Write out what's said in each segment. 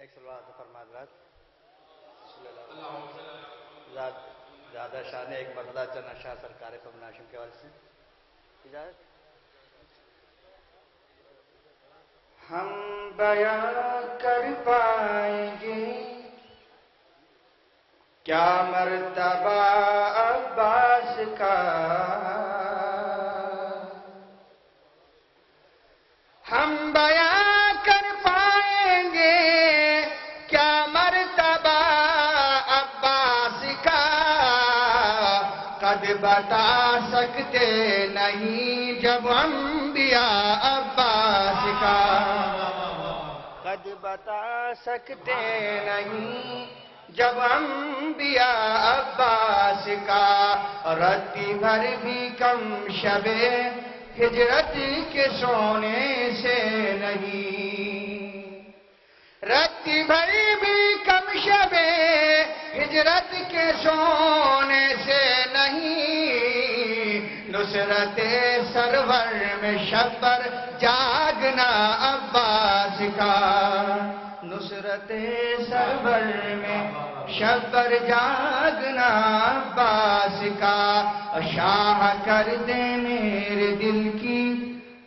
ایک سلوات فرما حضرات زیادہ شان ایک مرتبہ چنا شاہ سرکار قمر ہاشم کے حوالے سے اجازت. ہم بیان کر پائیں گے کیا مرتبہ عباس کا، ہم بیان کر پائیں گے کیا مرتبہ عباس کا، قد بتا سکتے نہیں جب انبیاء عباس کا، قد بتا سکتے نہیں جب انبیاء عباس کا، رتی بھر بھی کم شب ہجرت کے سونے سے نہیں، رتی بھر بھی کم شب ہجرت کے سونے سے نہیں، نصرت سرور میں شب پر جاگنا عباس کا، نصرت سرور میں شب پر جاگنا عباس کا، شاہ کر دے میرے دل کی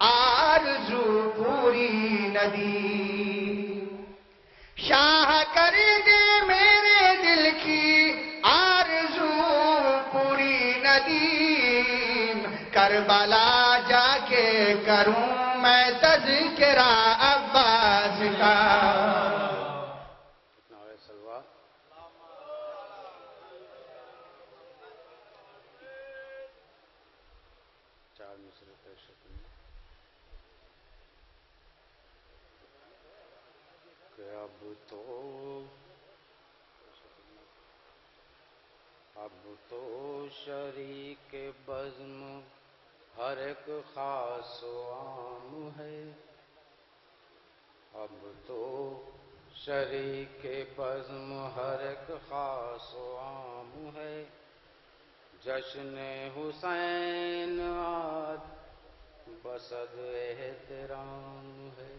آرزو پوری ندیم، شاہ کر دے میرے دل کی آرزو پوری ندیم، کربلا جا کے کروں میں تذکرہ عباس کا. اب تو شریک بزم ہر ایک خاص و عام ہے، اب تو شریک بزم ہر ایک خاص و عام ہے، جشن حسین آج بصد احترام ہے،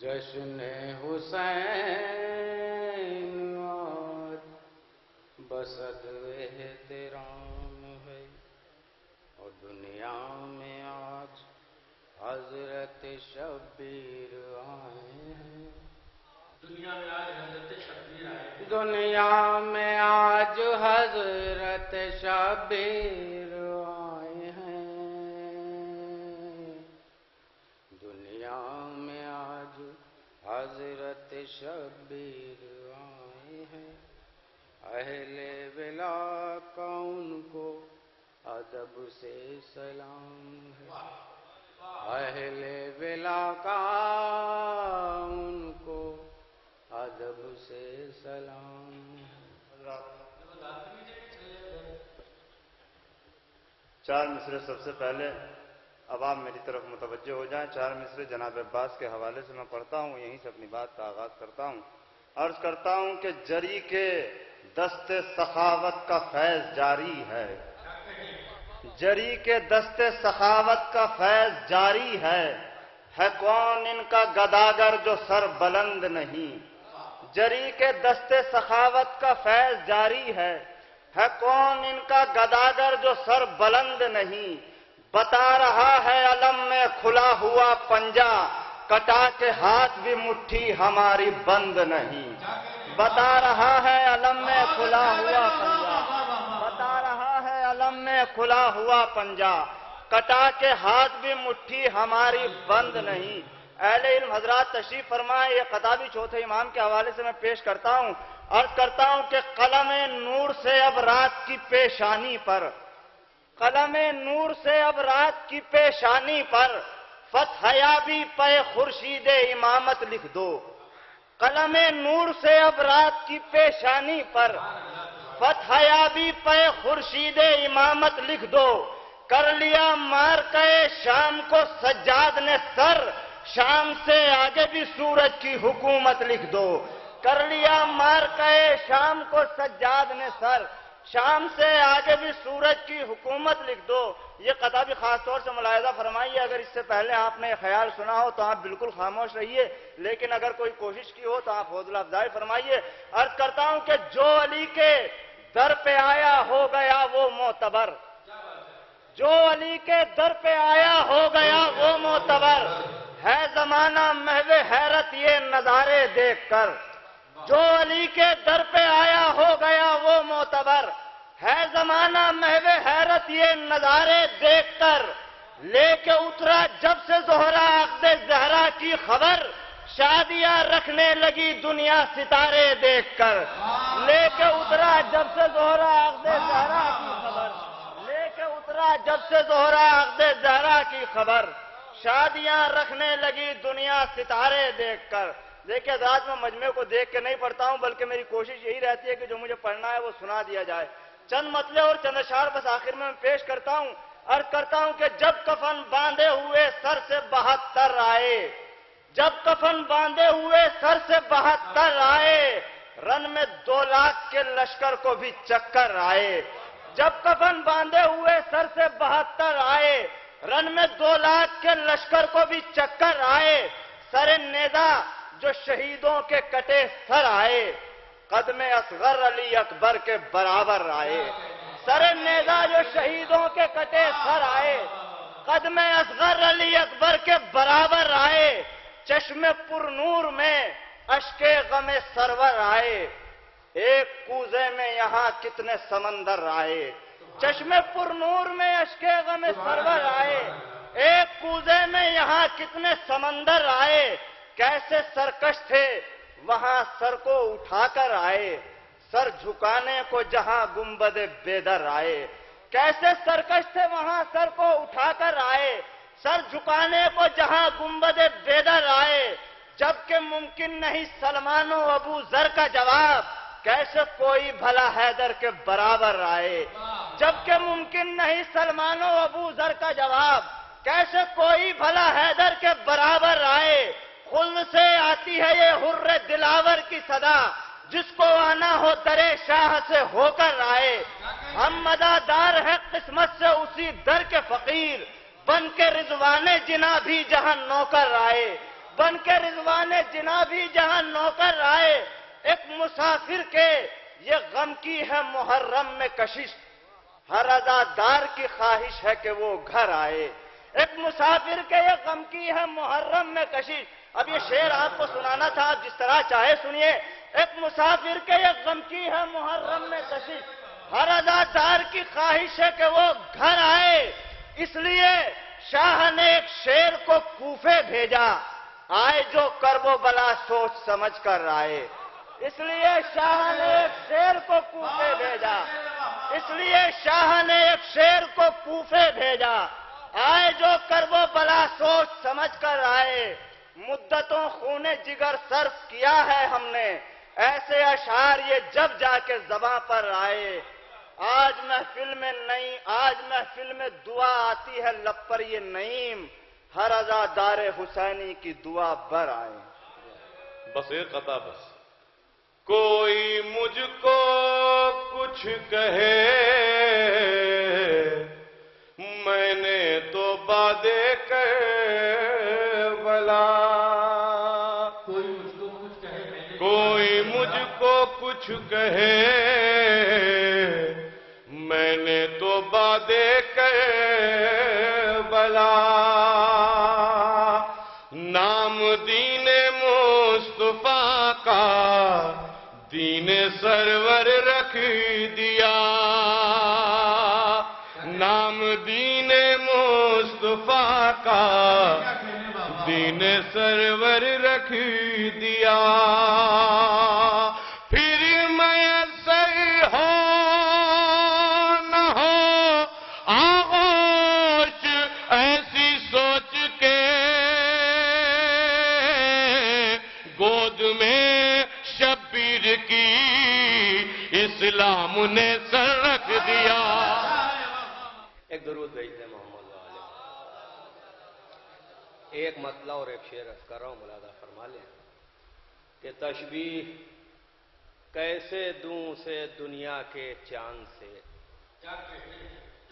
جشن حسین آج بصد احترام ہے، اور دنیا میں آج حضرت شبیر آئے ہیں، دنیا میں آج حضرت شبیر آئے ہیں، دنیا میں آج حضرت شبیر آئے ہیں، اہل ولا کا ان کو ادب سے سلام ہے، اہل ولا کا ان کو ادب سے سلام ہے. چار مصرے سب سے پہلے عوام میری طرف متوجہ ہو جائیں. چار مصرے جناب عباس کے حوالے سے میں پڑھتا ہوں، یہیں سے اپنی بات کا آغاز کرتا ہوں. عرض کرتا ہوں کہ جری کے دست سخاوت کا فیض جاری ہے، جری کے دست سخاوت کا فیض جاری ہے کون ان کا گداگر جو سر بلند نہیں، جری کے دست سخاوت کا فیض جاری ہے کون ان کا گداگر جو سر بلند نہیں، بتا رہا ہے علم میں کھلا ہوا پنجہ، کٹا کے ہاتھ بھی مٹھی ہماری بند نہیں، بتا رہا ہے علم میں کھلا ہوا پنجہ، بتا رہا ہے علم میں کھلا ہوا پنجہ، کٹا کے ہاتھ بھی مٹھی ہماری بند نہیں. اہل علم حضرات تشریف فرمائے، یہ خطابی چوتھے امام کے حوالے سے میں پیش کرتا ہوں. عرض کرتا ہوں کہ قلم نور سے اب رات کی پیشانی پر، قلم نور سے اب رات کی پیشانی پر فتح یابی پہ خورشید امامت لکھ دو، قلم نور سے اب رات کی پیشانی پر فتح یابی پہ خورشید امامت لکھ دو، کر لیا مار کے شام کو سجاد نے سر، شام سے آگے بھی سورج کی حکومت لکھ دو، کر لیا مار کے شام کو سجاد نے سر، شام سے آگے بھی سورج کی حکومت لکھ دو. یہ قطعہ بھی خاص طور سے ملاحظہ فرمائیے، اگر اس سے پہلے آپ نے یہ خیال سنا ہو تو آپ بالکل خاموش رہیے، لیکن اگر کوئی کوشش کی ہو تو آپ حوصلہ افزائی فرمائیے۔ عرض کرتا ہوں کہ جو علی کے در پہ آیا ہو گیا وہ معتبر، جو علی کے در پہ آیا ہو گیا وہ معتبر، ہے زمانہ محو حیرت یہ نظارے دیکھ کر، جو علی کے در پہ آیا ہو گیا وہ معتبر، ہے زمانہ محو حیرت یہ نظارے دیکھ کر، لے کے اترا جب سے زہرا عقد زہرا کی خبر، شادیاں رکھنے لگی دنیا ستارے دیکھ کر، لے کے اترا جب سے زہرا عقد زہرا کی خبر، لے کے اترا جب سے زہرا عقد زہرا کی خبر، شادیاں رکھنے لگی دنیا ستارے دیکھ کر۔ دیکھیں حضرات، میں مجمع کو دیکھ کے نہیں پڑھتا ہوں، بلکہ میری کوشش یہی رہتی ہے کہ جو مجھے پڑھنا ہے وہ سنا دیا جائے۔ چند مطلع اور چند اشعار بس آخر میں پیش کرتا ہوں۔ عرض کرتا ہوں کہ جب کفن باندھے ہوئے سر سے 72 آئے، جب کفن باندھے ہوئے سر سے 72 آئے، رن میں 2 لاکھ کے لشکر کو بھی چکر آئے، جب کفن باندھے ہوئے سر سے 72 آئے، رن میں 2 لاکھ کے لشکر کو بھی چکر آئے، سر نیزہ جو شہیدوں کے کٹے سر آئے، قدم اصغر علی اکبر کے برابر آئے، سر نیزہ جو شہیدوں کے کٹے سر آئے، قدم اصغر علی اکبر کے برابر آئے، چشم پر نور میں اشک غم سرور آئے، ایک کوزے میں یہاں کتنے سمندر آئے، چشم پر نور میں اشک غم سرور آئے، ایک کوزے میں یہاں کتنے سمندر آئے، کیسے سرکش تھے وہاں سر کو اٹھا کر آئے، سر جھکانے کو جہاں گنبد بیدر آئے، کیسے سرکش تھے وہاں سر کو اٹھا کر آئے، سر جھکانے کو جہاں گنبد بیدر آئے، جبکہ ممکن نہیں سلمان و ابو ذر کا جواب، کیسے کوئی بھلا حیدر کے برابر آئے، جبکہ ممکن نہیں سلمان و ابو ذر کا جواب، کیسے کوئی بھلا حیدر کے برابر آئے، خلد سے آتی ہے یہ حر دلاور کی صدا، جس کو آنا ہو درے شاہ سے ہو کر آئے، ہم مدادار ہے قسمت سے اسی در کے فقیر، بن کے رضوان جنا بھی جہاں نوکر آئے، بن کے رضوان جنا بھی جہاں نوکر آئے، ایک مسافر کے یہ غم کی ہے محرم میں کشش، ہر عزادار کی خواہش ہے کہ وہ گھر آئے، ایک مسافر کے یہ غم کی ہے محرم میں کشش۔ اب یہ شعر آپ کو سنانا تھا، آپ جس طرح چاہے سنیے۔ ایک مسافر کے یہ غم کی ہے محرم میں کشش، ہر عزادار کی خواہش ہے کہ وہ گھر آئے، اس لیے شاہ نے ایک شیر کو کوفے بھیجا، آئے جو کرب و بلا سوچ سمجھ کر آئے، اس لیے شاہ نے ایک شیر کو کوفے بھیجا، اس لیے شاہ نے ایک شیر کو کوفے بھیجا، آئے جو کرب و بلا سوچ سمجھ کر آئے، مدتوں خون جگر صرف کیا ہے ہم نے، ایسے اشعار یہ جب جا کے زباں پر آئے، آج محفل میں دعا آتی ہے لب پر یہ نعیم، ہر عزادار حسینی کی دعا بر آئے۔ بس ایک قطعہ بس۔ کوئی مجھ کو کچھ کہے میں نے تو بادے کربلا، کوئی مجھ کو کچھ کہے میں نے تو بادے کربلا، نام دین مصطفیٰ کا دین سرور رکھ دیا، نام دین مصطفیٰ کا دین سرور رکھ دیا، پھر میسر ہو نہ ہو آغوش ایسی سوچ کے گود میں شبیر کی اسلام نے سر رکھ دیا۔ ایک درود بھیج دیں محمد علیہ۔ ایک مطلع اور ایک شعر عرض کر رہا ہوں، ملاحظہ فرما لیں کہ تشبیہ کیسے دوں سے دنیا کے چاند سے،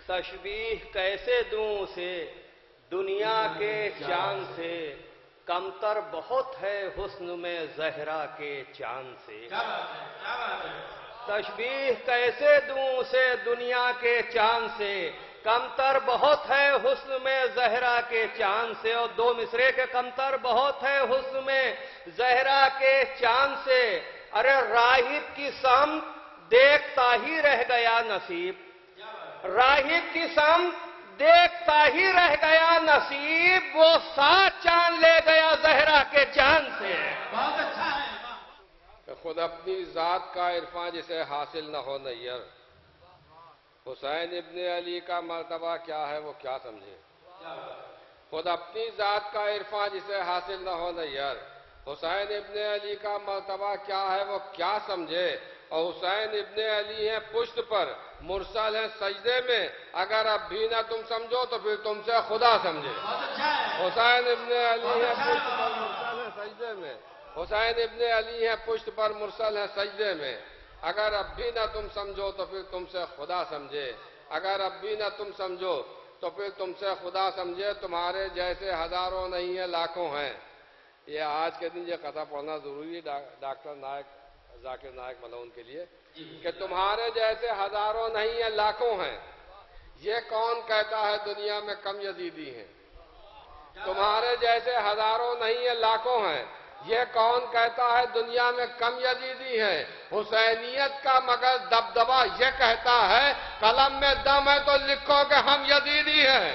تشبیہ کیسے دوں اسے دنیا کے چاند سے، کمتر بہت ہے حسن میں زہرا کے چاند سے۔ تشبیہ کیسے دوں اسے دنیا کے چاند سے، کمتر بہت ہے حسن میں زہرا کے چاند سے۔ اور دو مصرے کے کمتر بہت ہے حسن میں زہرا کے چاند سے۔ ارے راہب کی سمت دیکھتا ہی رہ گیا نصیب، راہب کی سمت دیکھتا ہی رہ گیا نصیب، وہ 7 چاند لے گیا زہرا کے چاند سے۔ بہت اچھا ہے۔ کہ خود اپنی ذات کا عرفان جسے حاصل نہ ہو نیر، حسین ابن علی کا مرتبہ کیا ہے وہ کیا سمجھے۔ خود اپنی ذات کا عرفان جسے حاصل نہ ہو نیر، حسین ابن علی کا مرتبہ کیا ہے وہ کیا سمجھے۔ اور حسین ابن علی ہیں پشت پر، مرسل ہیں سجدے میں، اگر اب بھی نہ تم سمجھو تو پھر تم سے خدا سمجھے۔ بہت اچھا ہے۔ حسین ابن علی ہیں پشت پر مرسل ہیں سجدے میں، حسین ابن علی ہیں پشت پر مرسل ہیں سجدے میں، اگر اب بھی نہ تم سمجھو تو پھر تم سے خدا سمجھے، اگر اب بھی نہ تم سمجھو تو پھر تم سے خدا سمجھے۔ تمہارے جیسے ہزاروں نہیں ہیں لاکھوں ہیں۔ یہ آج کے دن یہ قطعہ پڑھنا ضروری ہے ڈاکٹر نائک ذاکر نائک ملعون کے لیے، کہ تمہارے جیسے ہزاروں نہیں ہیں لاکھوں ہیں، یہ کون کہتا ہے دنیا میں کم یزیدی ہیں۔ تمہارے جیسے ہزاروں نہیں ہیں لاکھوں ہیں، یہ کون کہتا ہے دنیا میں کم یزیدی ہیں۔ حسینیت کا مگر دبدبہ یہ کہتا ہے قلم میں دم ہے تو لکھو کہ ہم یزیدی ہیں۔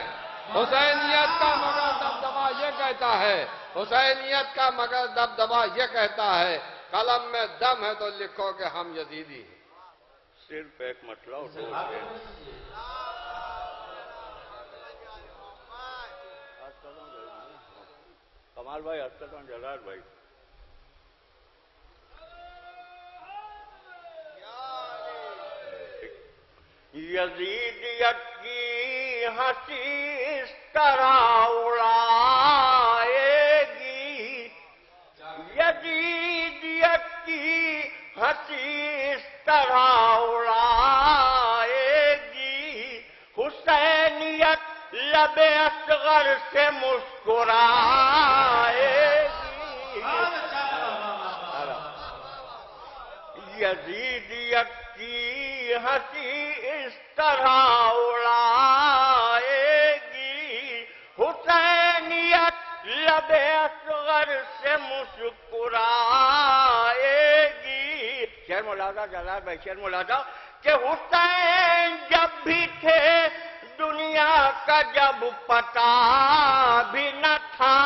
حسینیت کا مگر دبدبہ یہ کہتا ہے، حسینیت کا مگر دبدبہ یہ کہتا ہے قلم میں دم ہے تو لکھو کہ ہم یزیدی ہیں۔ صرف ایک مطلب اٹھو کے کمال بھائی، ارطغرل جلال بھائی، یزیدیت کی ہنسی اس طرح اڑائے گی، یزیدیت کی ہنسی اس طرح اڑائے گی، حسینیت لب اصغر سے مسکرائے گی۔ یزیدیت کی ہنسی اس طرح اڑائے گی، حسینیت لب اصغر سے مسکرائے گی۔ شعر ملاحظہ جلال بھائی، شعر ملاحظہ کہ حسین جب بھی تھے دنیا کا جب پتہ بھی نہ تھا،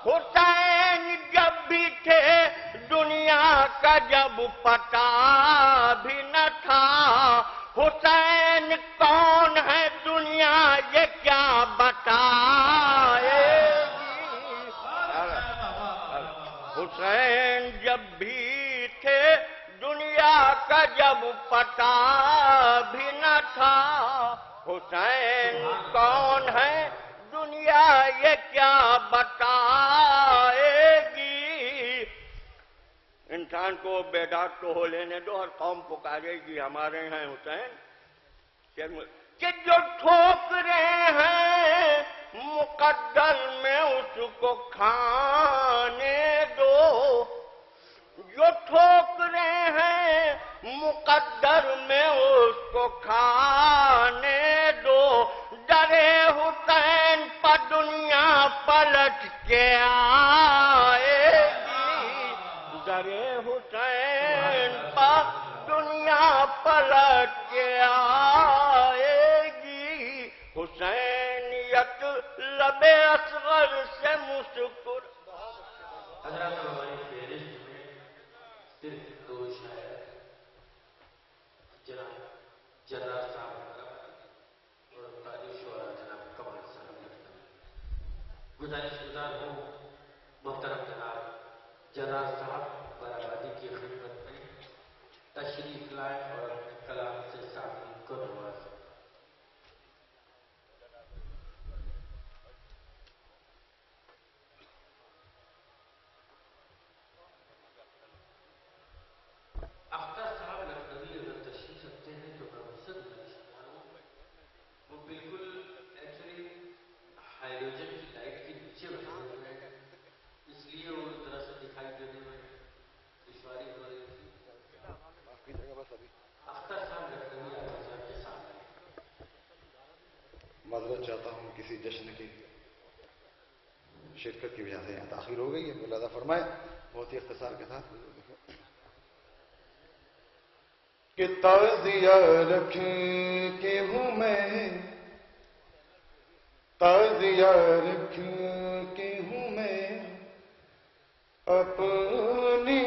حسین جب بھی تھے دنیا کا جب پتہ بھی نہ تھا، حسین کون ہے دنیا یہ کیا بتائے گی۔ حسین جب بھی تھے دنیا کا جب پتہ بھی نہ تھا، حسین کون ہے دنیا یہ کیا بتائے گی۔ انسان کو بیدار تو ہو لینے دو، ہر قوم پکارے گی ہمارے ہیں حسین، کہ جو ٹھوکرے ہیں مقدر میں اس کو کھانے دو، جو ٹھوکرے ہیں مقدر میں اس کو کھانے دو، درے حسین پر دنیا پلٹ کے آئے گی، درے حسین پر دنیا پلٹ کے آئے گی، حسینیت لب اصغر سے مسکر۔ حضرات ہماری فہرست میں صرف 2 شاعر جناب جرار صاحب اور تاریخ شعرا جناب کمال صاحب ہیں۔ گزارش گزار ہوں محترم جناب جرار صاحب برآبادی کی خدمت میں تشریف لائیں اور اپنے کلام سے سامعین کو نوازیں۔ اختر صاحب لکھنوی اگر تشریف رکھتے ہیں تو میں ان سے گزارش کرتا ہوں معذرت چاہتا ہوں کسی جشن کی شرکت کی وجہ سے یہاں تاخیر ہو گئی ہے، لہٰذا فرمائے بہت ہی اختصار کے ساتھ کہ تعزیہ رکھ کے ہوں میں، تعزیہ رکھ کے ہوں میں اپنی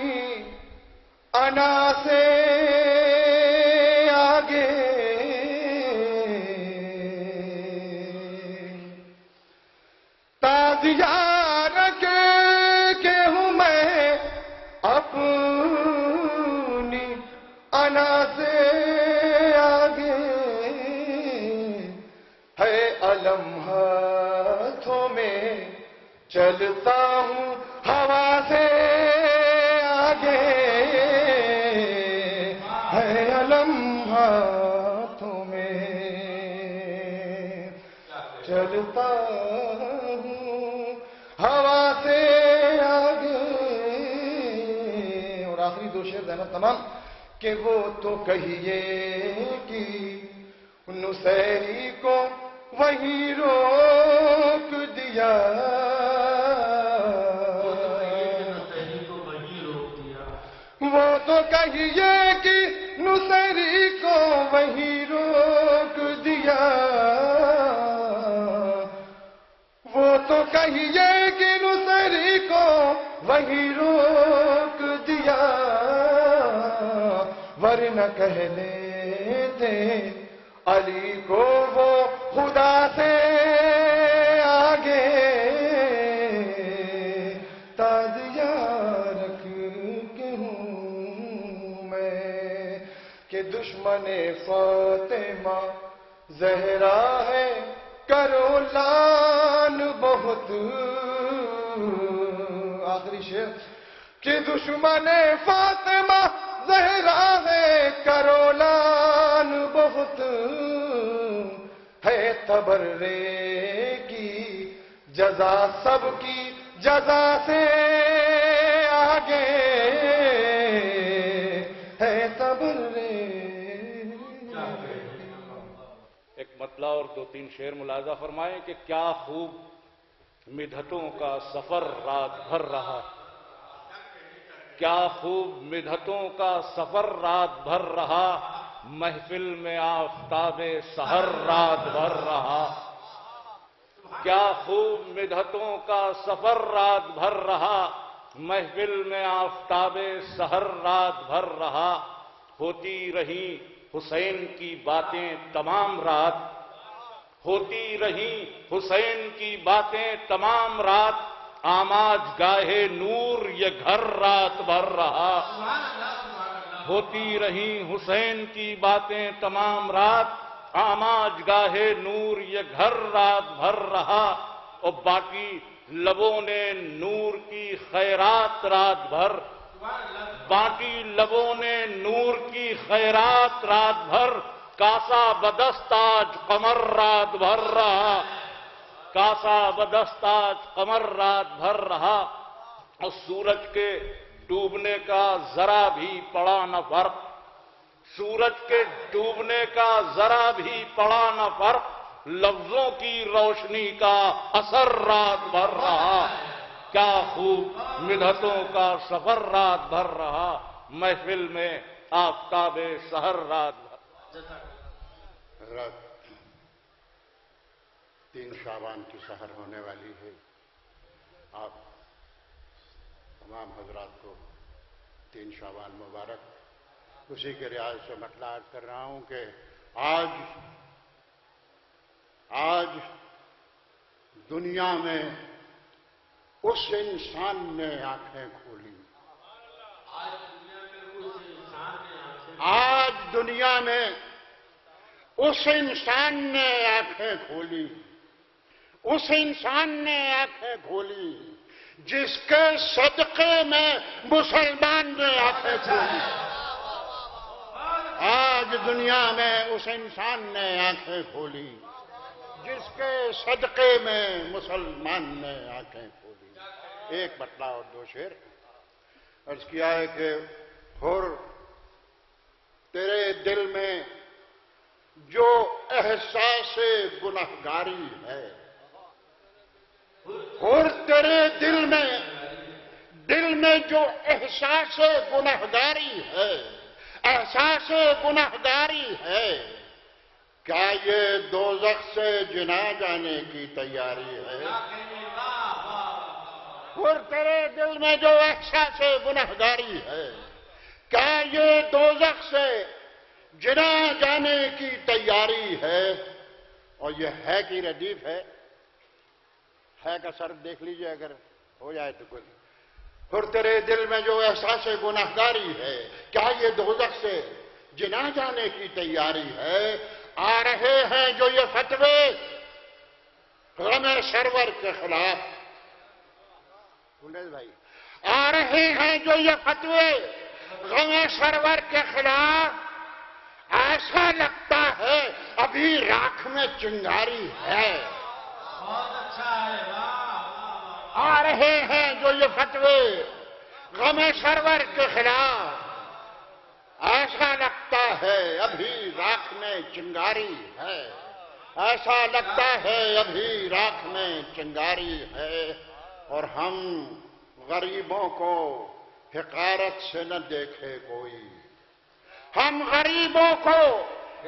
انا سے آگے، تعزیہ رکھ کے ہوں میں اپنی انا سے آگے، ہے علم ہاتھوں میں چلتا ہوں ہوا سے آگے، ہے علم ہاتھوں میں چلتا ہوں ہوا سے آگے۔ اور آخری دو شعر ذہنت تمام کہ وہ تو کہیے کہ نصیری کو وہی روک دیا، وہ تو کہیے کہ نصیری کو وہی روک دیا، وہ تو کہیے کہ نصیری کو وہی روک دیا، ورنہ کہہ لیتے علی کو وہ خدا سے آگے، تعزیہ رکھ کے ہوں میں کہ دشمن فاطمہ زہرا ہے کرو لان بہت، آخری شعر کہ دشمن فاطمہ زہرا ہے کرو لان بہت، ہے تبرے کی جزا سب کی جزا سے آگے، ہے تبرے۔ ایک مطلع اور دو تین شعر ملاحظہ فرمائیں کہ کیا خوب مدحتوں کا سفر رات بھر رہا، کیا خوب مدحتوں کا سفر رات بھر رہا، محفل میں آفتاب سحر رات بھر رہا، کیا خوب مدحتوں کا سفر رات بھر رہا، محفل میں آفتاب سحر رات بھر رہا، ہوتی رہی حسین کی باتیں تمام رات، ہوتی رہی حسین کی باتیں تمام رات، آماج گاہے نور یہ گھر رات بھر رہا، ہوتی رہی حسین کی باتیں تمام رات، آماج گاہے نور یہ گھر رات بھر رہا، اور باقی لبوں نے نور کی خیرات رات بھر، باقی لبوں نے نور کی خیرات رات بھر، کاسا بدستاج قمر رات بھر رہا، کاسا بدستاج قمر رات بھر رہا، اور سورج کے ڈوبنے کا ذرا بھی پڑا نہ فرق، سورج کے ڈوبنے کا ذرا بھی پڑا نہ فرق، لفظوں کی روشنی کا اثر رات بھر رہا، کیا خوب مدحتوں کا سفر رات بھر رہا، محفل میں آفتاب سحر رات بھر۔ رات 3 شعبان کی سحر ہونے والی ہے، آپ تمام حضرات کو 3 شعبان مبارک۔ اسی کے ریاض سے مطلع کر رہا ہوں کہ آج دنیا میں اس انسان نے آنکھیں کھولی، آج دنیا میں اس انسان نے آنکھیں کھولی، اس انسان نے آنکھیں کھولی جس کے صدقے میں مسلمان نے آنکھیں کھولی، آج دنیا میں اس انسان نے آنکھیں کھولی جس کے صدقے میں مسلمان نے آنکھیں کھولی۔ ایک مطلع اور 2 شعر عرض کیا ہے کہ حر تیرے دل میں جو احساس گنہگاری ہے. اور تیرے دل میں جو احساس گنہگاری ہے، احساس گنہگاری ہے، کیا یہ دوزخ سے جنا جانے کی تیاری ہے؟ اور تیرے دل میں جو احساس گنہگاری ہے، کیا یہ دوزخ سے جنا جانے کی تیاری ہے؟ اور یہ ہے کہ ردیف ہے کا سر دیکھ لیجئے اگر ہو جائے تو کوئی. اور تیرے دل میں جو احساس گنہگاری ہے، کیا یہ دوزخ سے جنا جانے کی تیاری ہے؟ آ رہے ہیں جو یہ فتوے غم سرور کے خلاف. بھائی آ رہے ہیں جو یہ فتوے غم سرور کے خلاف، ایسا لگتا ہے ابھی راکھ میں چنگاری ہے. آ رہے ہیں جو یہ فتوے غم سرور کے خلاف، ایسا لگتا ہے ابھی راکھ میں چنگاری ہے. ایسا لگتا ہے ابھی راکھ میں چنگاری ہے. اور ہم غریبوں کو حقارت سے نہ دیکھے کوئی، ہم غریبوں کو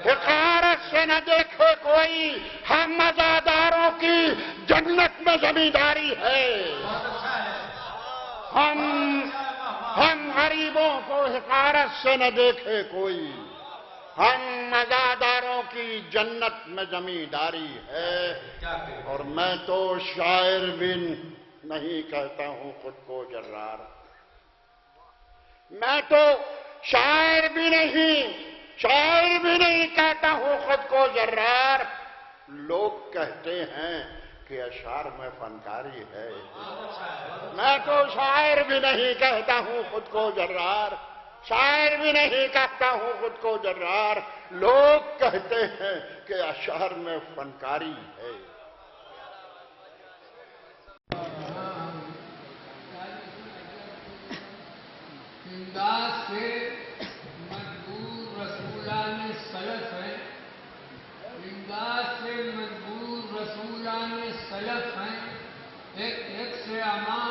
حقارت سے نہ دیکھے کوئی. ہم مزاداروں کی جنت میں زمینداری ہے. ہم غریبوں کو حقارت سے نہ دیکھے کوئی، ہم مزاداروں کی جنت میں زمینداری ہے. اور میں تو شاعر بھی نہیں کہتا ہوں خود کو جرار. میں تو شاعر بھی نہیں کہتا ہوں خود کو جرار. لوگ کہتے ہیں کہ اشعار میں فنکاری ہے. میں تو شاعر بھی نہیں کہتا ہوں خود کو جرار. شاعر بھی نہیں کہتا ہوں خود کو جرار. لوگ کہتے ہیں کہ اشعار میں فنکاری ہے. امداد سے مجبور رسولان سلف ہیں. امداد سے مجبور رسولان سلف ہیں. ایک سے امان